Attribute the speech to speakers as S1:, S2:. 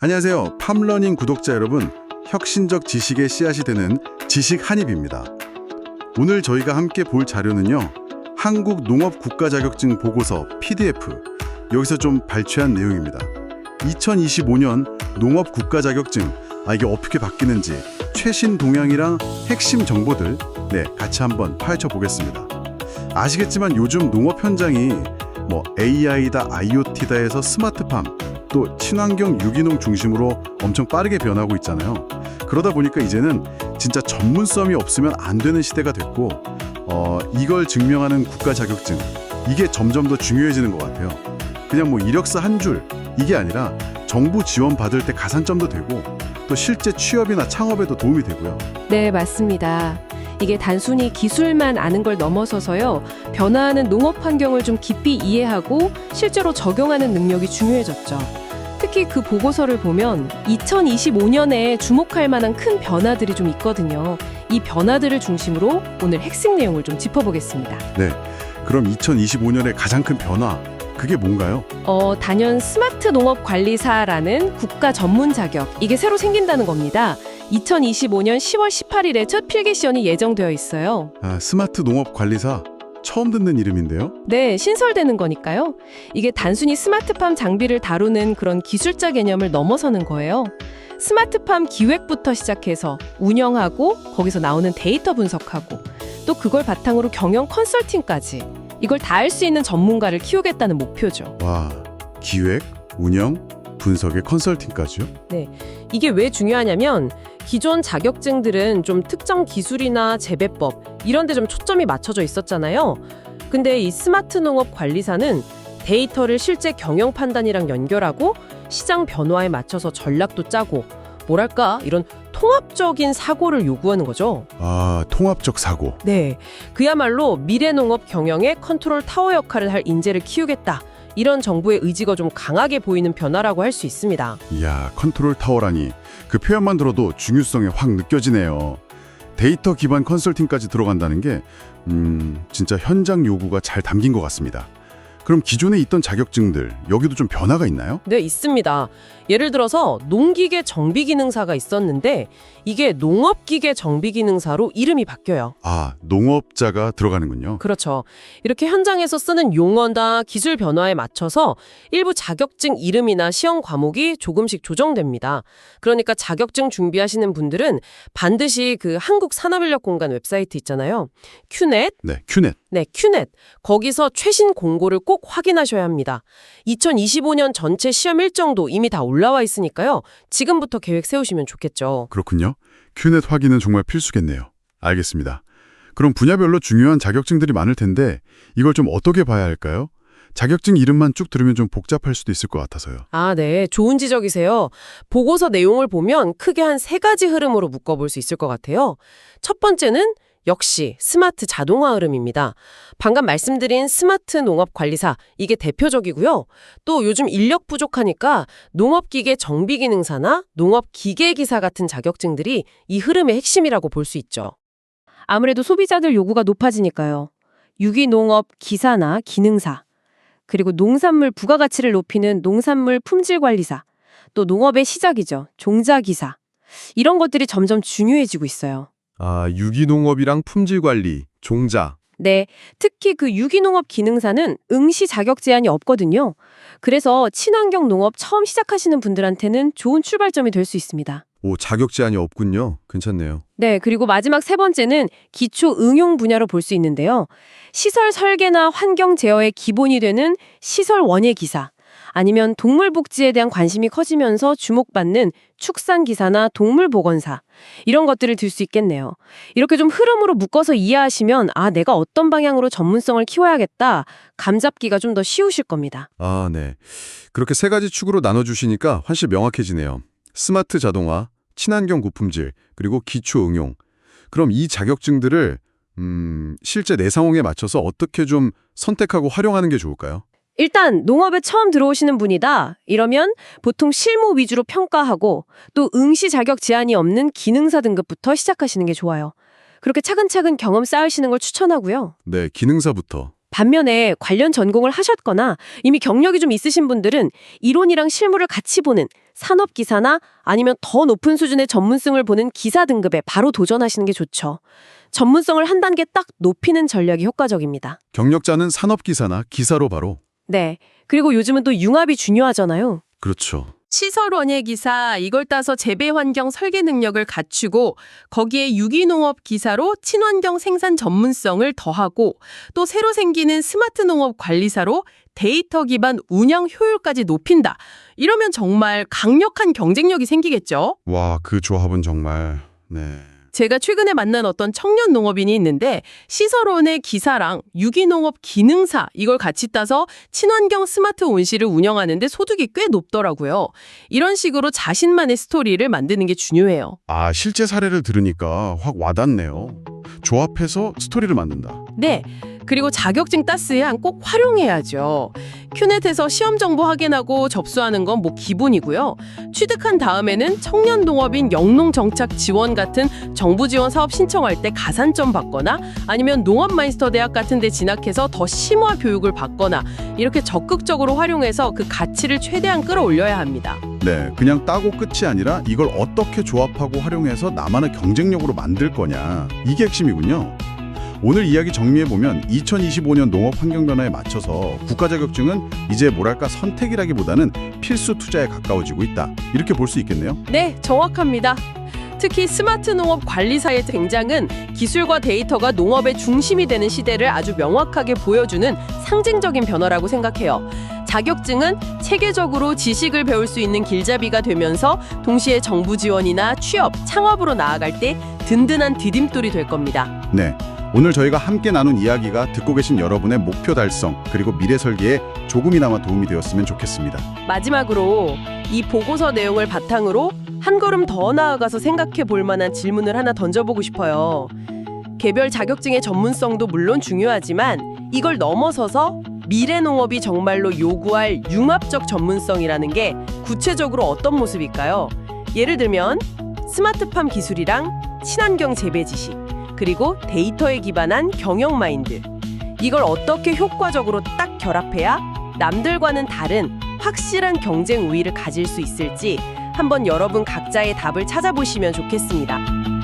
S1: 안녕하세요. 팜러닝 구독자 여러분. 혁신적 지식의 씨앗이 되는 지식 한입입니다. 오늘 저희가 함께 볼 자료는요. 한국 농업 국가 자격증 보고서 PDF. 여기서 좀 발췌한 내용입니다. 2025년 농업 국가 자격증. 이게 어떻게 바뀌는지 최신 동향이랑 핵심 정보들 같이 한번 파헤쳐 보겠습니다. 아시겠지만 요즘 농업 현장이 AI다, IoT다 해서 스마트팜, 또 친환경 유기농 중심으로 엄청 빠르게 변하고 있잖아요. 그러다 보니까 이제는 진짜 전문성이 없으면 안 되는 시대가 됐고 이걸 증명하는 국가 자격증, 이게 점점 더 중요해지는 것 같아요. 그냥 이력서 한 줄, 이게 아니라 정부 지원 받을 때 가산점도 되고 또 실제 취업이나 창업에도 도움이 되고요.
S2: 네, 맞습니다. 이게 단순히 기술만 아는 걸 넘어서서요. 변화하는 농업 환경을 좀 깊이 이해하고 실제로 적용하는 능력이 중요해졌죠. 특히 그 보고서를 보면 2025년에 주목할 만한 큰 변화들이 좀 있거든요. 이 변화들을 중심으로 오늘 핵심 내용을 좀 짚어보겠습니다.
S1: 네, 그럼 2025년의 가장 큰 변화, 그게 뭔가요?
S2: 단연 스마트 농업 관리사라는 국가 전문 자격, 이게 새로 생긴다는 겁니다. 2025년 10월 18일에 첫 필기 시험이 예정되어 있어요.
S1: 스마트 농업 관리사, 처음 듣는 이름인데요?
S2: 네, 신설되는 거니까요. 이게 단순히 스마트팜 장비를 다루는 그런 기술자 개념을 넘어서는 거예요. 스마트팜 기획부터 시작해서 운영하고 거기서 나오는 데이터 분석하고 또 그걸 바탕으로 경영 컨설팅까지 이걸 다 할 수 있는 전문가를 키우겠다는 목표죠.
S1: 와, 기획, 운영, 분석의 컨설팅까지요?
S2: 네, 이게 왜 중요하냐면 기존 자격증들은 좀 특정 기술이나 재배법 이런 데 좀 초점이 맞춰져 있었잖아요. 근데 이 스마트 농업 관리사는 데이터를 실제 경영 판단이랑 연결하고 시장 변화에 맞춰서 전략도 짜고 뭐랄까 이런 통합적인 사고를 요구하는 거죠.
S1: 통합적 사고.
S2: 네, 그야말로 미래 농업 경영의 컨트롤 타워 역할을 할 인재를 키우겠다. 이런 정부의 의지가 좀 강하게 보이는 변화라고 할 수 있습니다.
S1: 이야, 컨트롤 타워라니. 그 표현만 들어도 중요성이 확 느껴지네요. 데이터 기반 컨설팅까지 들어간다는 게 진짜 현장 요구가 잘 담긴 것 같습니다. 그럼 기존에 있던 자격증들, 여기도 좀 변화가 있나요?
S2: 네, 있습니다. 예를 들어서 농기계 정비기능사가 있었는데 이게 농업기계 정비기능사로 이름이 바뀌어요.
S1: 농업자가 들어가는군요.
S2: 그렇죠. 이렇게 현장에서 쓰는 용어나 기술 변화에 맞춰서 일부 자격증 이름이나 시험 과목이 조금씩 조정됩니다. 그러니까 자격증 준비하시는 분들은 반드시 그 한국산업인력공간 웹사이트 있잖아요. 큐넷.
S1: 네, 큐넷.
S2: 네, 큐넷. 거기서 최신 공고를 꼭 확인하셔야 합니다. 2025년 전체 시험 일정도 이미 다 올라와 있으니까요. 지금부터 계획 세우시면 좋겠죠.
S1: 그렇군요. 큐넷 확인은 정말 필수겠네요. 알겠습니다. 그럼 분야별로 중요한 자격증들이 많을 텐데 이걸 좀 어떻게 봐야 할까요? 자격증 이름만 쭉 들으면 좀 복잡할 수도 있을 것 같아서요.
S2: 네. 좋은 지적이세요. 보고서 내용을 보면 크게 한 3가지 흐름으로 묶어볼 수 있을 것 같아요. 첫 번째는 역시 스마트 자동화 흐름입니다. 방금 말씀드린 스마트 농업 관리사, 이게 대표적이고요. 또 요즘 인력 부족하니까 농업기계 정비기능사나 농업기계기사 같은 자격증들이 이 흐름의 핵심이라고 볼 수 있죠. 아무래도 소비자들 요구가 높아지니까요. 유기농업 기사나 기능사, 그리고 농산물 부가가치를 높이는 농산물 품질관리사, 또 농업의 시작이죠. 종자기사. 이런 것들이 점점 중요해지고 있어요.
S3: 유기농업이랑 품질관리, 종자.
S2: 네, 특히 그 유기농업 기능사는 응시 자격 제한이 없거든요. 그래서 친환경 농업 처음 시작하시는 분들한테는 좋은 출발점이 될 수 있습니다.
S3: 자격 제한이 없군요. 괜찮네요.
S2: 네, 그리고 마지막 3번째는 기초 응용 분야로 볼 수 있는데요. 시설 설계나 환경 제어의 기본이 되는 시설 원예 기사, 아니면 동물 복지에 대한 관심이 커지면서 주목받는 축산 기사나 동물 보건사, 이런 것들을 들 수 있겠네요. 이렇게 좀 흐름으로 묶어서 이해하시면 내가 어떤 방향으로 전문성을 키워야겠다, 감 잡기가 좀 더 쉬우실 겁니다.
S3: 네. 그렇게 3가지 축으로 나눠주시니까 훨씬 명확해지네요. 스마트 자동화, 친환경 고품질, 그리고 기초 응용. 그럼 이 자격증들을 실제 내 상황에 맞춰서 어떻게 좀 선택하고 활용하는 게 좋을까요?
S2: 일단 농업에 처음 들어오시는 분이다 이러면 보통 실무 위주로 평가하고 또 응시 자격 제한이 없는 기능사 등급부터 시작하시는 게 좋아요. 그렇게 차근차근 경험 쌓으시는 걸 추천하고요.
S3: 네, 기능사부터.
S2: 반면에 관련 전공을 하셨거나 이미 경력이 좀 있으신 분들은 이론이랑 실무를 같이 보는 산업기사나 아니면 더 높은 수준의 전문성을 보는 기사 등급에 바로 도전하시는 게 좋죠. 전문성을 한 단계 딱 높이는 전략이 효과적입니다.
S3: 경력자는 산업기사나 기사로 바로.
S2: 네. 그리고 요즘은 또 융합이 중요하잖아요.
S3: 그렇죠.
S4: 시설원예 기사 이걸 따서 재배 환경 설계 능력을 갖추고 거기에 유기농업 기사로 친환경 생산 전문성을 더하고 또 새로 생기는 스마트 농업 관리사로 데이터 기반 운영 효율까지 높인다. 이러면 정말 강력한 경쟁력이 생기겠죠.
S3: 와, 그 조합은 정말... 네.
S4: 제가 최근에 만난 어떤 청년 농업인이 있는데 시설원의 기사랑 유기농업 기능사 이걸 같이 따서 친환경 스마트 온실을 운영하는데 소득이 꽤 높더라고요. 이런 식으로 자신만의 스토리를 만드는 게 중요해요.
S3: 아, 실제 사례를 들으니까 확 와닿네요. 조합해서 스토리를 만든다.
S4: 네. 그리고 자격증 땄으면 꼭 활용해야죠. 큐넷에서 시험 정보 확인하고 접수하는 건 뭐 기본이고요. 취득한 다음에는 청년 농업인 영농 정착 지원 같은 정부 지원 사업 신청할 때 가산점 받거나 아니면 농업마이스터 대학 같은 데 진학해서 더 심화 교육을 받거나 이렇게 적극적으로 활용해서 그 가치를 최대한 끌어올려야 합니다.
S1: 네, 그냥 따고 끝이 아니라 이걸 어떻게 조합하고 활용해서 나만의 경쟁력으로 만들 거냐. 이게 핵심이군요. 오늘 이야기 정리해보면 2025년 농업 환경 변화에 맞춰서 국가 자격증은 이제 뭐랄까 선택이라기보다는 필수 투자에 가까워지고 있다. 이렇게 볼 수 있겠네요.
S4: 네, 정확합니다. 특히 스마트 농업 관리사의 등장은 기술과 데이터가 농업의 중심이 되는 시대를 아주 명확하게 보여주는 상징적인 변화라고 생각해요. 자격증은 체계적으로 지식을 배울 수 있는 길잡이가 되면서 동시에 정부 지원이나 취업, 창업으로 나아갈 때 든든한 디딤돌이 될 겁니다.
S1: 네, 오늘 저희가 함께 나눈 이야기가 듣고 계신 여러분의 목표 달성 그리고 미래 설계에 조금이나마 도움이 되었으면 좋겠습니다.
S4: 마지막으로 이 보고서 내용을 바탕으로 한 걸음 더 나아가서 생각해 볼 만한 질문을 하나 던져보고 싶어요. 개별 자격증의 전문성도 물론 중요하지만 이걸 넘어서서 미래 농업이 정말로 요구할 융합적 전문성이라는 게 구체적으로 어떤 모습일까요? 예를 들면 스마트팜 기술이랑 친환경 재배 지식, 그리고 데이터에 기반한 경영 마인드. 이걸 어떻게 효과적으로 딱 결합해야 남들과는 다른 확실한 경쟁 우위를 가질 수 있을지 한번 여러분 각자의 답을 찾아보시면 좋겠습니다.